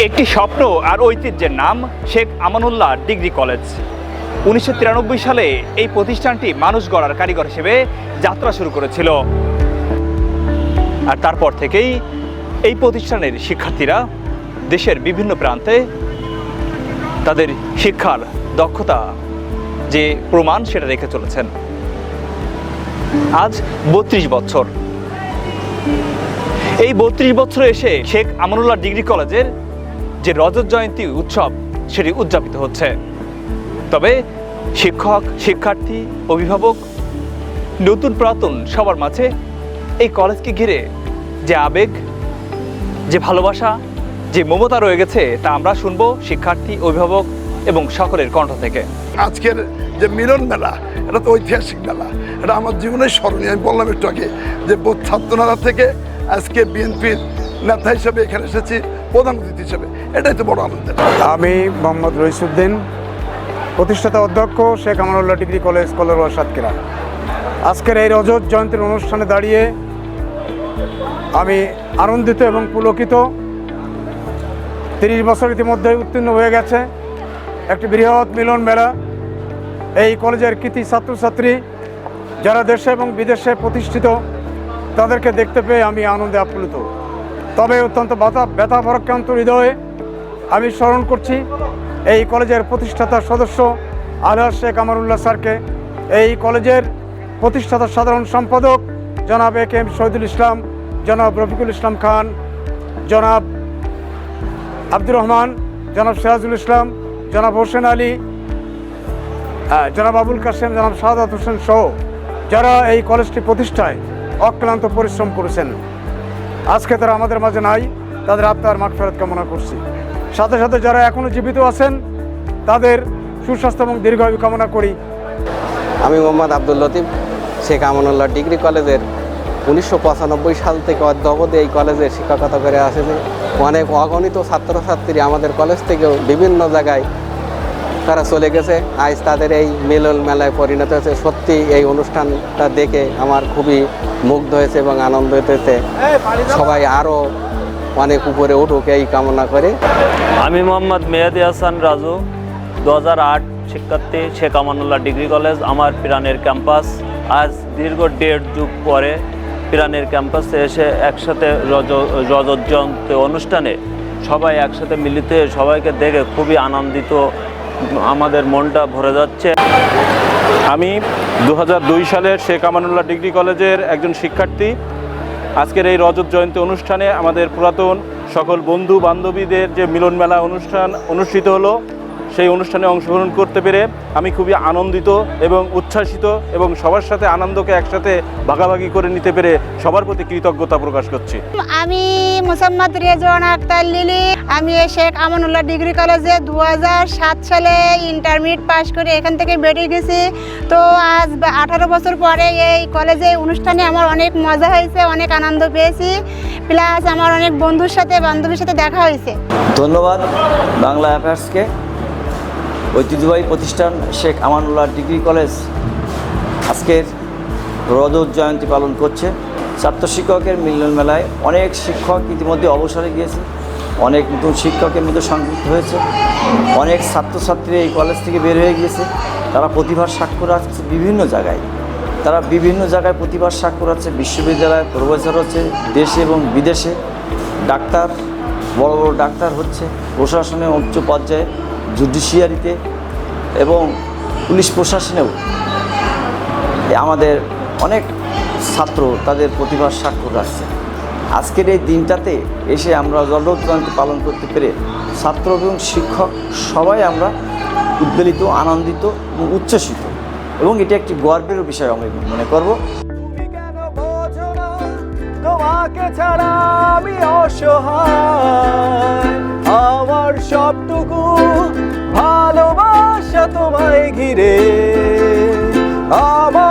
একটি স্বপ্ন আর ঐতিহ্যের নাম শেখ আমানুল্লাহ ডিগ্রি কলেজ। 1993 সালে এই প্রতিষ্ঠানটি মানুষ গড়ার কারিগর হিসেবে যাত্রা শুরু করেছিল। আর তারপর থেকেই এই প্রতিষ্ঠানের শিক্ষার্থীরা দেশের বিভিন্ন প্রান্তে তাদের শিক্ষার দক্ষতা যে প্রমাণ সেটা রেখে চলেছেন। আজ 32 বছর। এই 32 বছরে এসে শেখ আমানুল্লাহ ডিগ্রি কলেজের যে রজত জয়ন্তী উৎসব সেটি উদযাপিত হচ্ছে। তবে শিক্ষক, শিক্ষার্থী, অভিভাবক, নতুন পুরাতন সবার মাঝে এই কলেজকে ঘিরে যে আবেগ, যে ভালোবাসা, যে মমতা রয়ে গেছে তা আমরা শুনবো শিক্ষার্থী, অভিভাবক এবং সকলের কণ্ঠ থেকে। আজকের যে মিলন মেলা, এটা তো ঐতিহাসিক মেলা, এটা আমার জীবনের স্মরণীয়। আমি বললাম একটু আগে যে ছাত্রনারা থেকে আজকে বিএনপির নেতা হিসেবে এখানে এসেছি প্রধান অতিথি হিসেবে, এটাই তো বড় আনন্দের। আমি মোহাম্মদ রইসুদ্দিন, প্রতিষ্ঠাতা অধ্যক্ষ শেখ আমানুল্লাহ ডিগ্রি কলেজ কলারোয়া সাতক্ষীরা। আজকের এই রজত জয়ন্তীর অনুষ্ঠানে দাঁড়িয়ে আমি আনন্দিত এবং পুলকিত। 30 বছর ইতিমধ্যে উত্তীর্ণ হয়ে গেছে, একটি বৃহৎ মিলন মেলা। এই কলেজের কৃতি ছাত্রছাত্রী যারা দেশে এবং বিদেশে প্রতিষ্ঠিত, তাদেরকে দেখতে পেয়ে আমি আনন্দে আপ্লুত। তবে অত্যন্ত ব্যথা পরাক্রান্ত হৃদয়ে আমি স্মরণ করছি এই কলেজের প্রতিষ্ঠাতা সদস্য আলহাজ শেখ আমানুল্লাহ স্যারকে, এই কলেজের প্রতিষ্ঠাতা সাধারণ সম্পাদক জনাব এ.কে.এম. শহীদুল ইসলাম, জনাব রফিকুল ইসলাম খান, জনাব আব্দুর রহমান, জনাব সিরাজুল ইসলাম, জনাব হোসেন আলী, জনাব আবুল কাসেম, জনাব শাহাদাত হোসেন সহ যারা এই কলেজটি প্রতিষ্ঠায় অক্লান্ত পরিশ্রম করেছেন। আজকে তারা আমাদের মাঝে নাই, তাদের আত্মার মাগফিরাত কামনা করছি। সাথে সাথে যারা এখনও জীবিত আছেন তাদের সুস্বাস্থ্য এবং দীর্ঘায়ু কামনা করি। আমি মোহাম্মদ আব্দুল লতিফ, শেখ আমানুল্লাহ ডিগ্রি কলেজের 1995 সাল থেকে অদ্যাবধি এই কলেজে শিক্ষকতা করে আসছে। অনেক অগণিত ছাত্রছাত্রী আমাদের কলেজ থেকেও বিভিন্ন জায়গায় তারা চলে গেছে, আজ তাদের এই মিলন মেলায় পরিণত হয়েছে। সত্যি এই অনুষ্ঠানটা দেখে আমার খুবই মুগ্ধ হয়েছে এবং আনন্দ হয়েছে। সবাই আরও অনেক উপরে উঠুক এই কামনা করে। আমি মোহাম্মদ মেহেদি হাসান রাজু, 2008 শিক্ষার্থী, শেখ আমানুল্লাহ ডিগ্রি কলেজ আমার প্রাণের ক্যাম্পাস। আজ দীর্ঘ 1.5 যুগ পরে প্রাণের ক্যাম্পাসে এসে একসাথে রজত জয়ন্তী অনুষ্ঠানে সবাই একসাথে মিলিত হয়ে সবাইকে দেখে খুবই আনন্দিত, আমাদের মনটা ভরে যাচ্ছে। আমি 2002 সালের শেখ আমানুল্লাহ ডিগ্রি কলেজের একজন শিক্ষার্থী। আজকের এই রজত জয়ন্তী অনুষ্ঠানে আমাদের পুরাতন সকল বন্ধু বান্ধবীদের যে মিলন মেলা অনুষ্ঠান অনুষ্ঠিত হলো, সেই অনুষ্ঠানে অংশগ্রহণ করতে পেরে আমি খুবই আনন্দিত এবং উচ্ছ্বাসিত এবং সবার সাথে আনন্দকে একসাথে ভাগাভাগি করে নিতে পেরে সবার প্রতি কৃতজ্ঞতা প্রকাশ করছি। আমি মোসাম্মদ রেজওয়ানা আক্তার লিলি। আমি শেখ আমানুল্লাহ ডিগ্রি কলেজে 2007 সালে ইন্টারমিডিয়েট পাস করে এখান থেকে বেরিয়ে গেছি। তো আজ 18 বছর পরে এই কলেজে অনুষ্ঠানে আমার অনেক মজা হয়েছে, অনেক আনন্দ পেয়েছি, প্লাস আমার অনেক বন্ধুর সাথে বান্ধবীর সাথে দেখা হয়েছে। ধন্যবাদ বাংলা অ্যাফেয়ার্সকে। ঐতিহ্যবাহী প্রতিষ্ঠান শেখ আমানুল্লাহ ডিগ্রি কলেজ আজকের রজত জয়ন্তী পালন করছে। ছাত্র শিক্ষকের মিলন মেলায় অনেক শিক্ষক ইতিমধ্যে অবসরে গিয়েছে, অনেক নতুন শিক্ষকের মধ্যে সংযুক্ত হয়েছে, অনেক ছাত্রছাত্রী এই কলেজ থেকে বের হয়ে গিয়েছে। তারা প্রতিভার স্বাক্ষর রাখছে বিভিন্ন জায়গায়, প্রতিভার স্বাক্ষর আছে। বিশ্ববিদ্যালয়ে প্রফেসর হচ্ছে দেশে এবং বিদেশে, ডাক্তার, বড় বড় ডাক্তার হচ্ছে, প্রশাসনে উচ্চ পর্যায়ে, জুডিশিয়ারিতে এবং পুলিশ প্রশাসনেও আমাদের অনেক ছাত্র তাদের প্রতিভার স্বাক্ষর রাখছে। আজকের এই দিনটাতে এসে আমরা রজত জয়ন্তী পালন করতে পেরে ছাত্র এবং শিক্ষক সবাই আমরা উদ্বেলিত, আনন্দিত এবং উচ্ছ্বসিত, এবং এটা একটি গর্বের বিষয় আমি মনে করব। তুমি কেন বোঝো না, তোমাকে ছাড়া আমি অসহায়, আমার সবটুকু ভালোবাসা তোমায় ঘিরে, আমার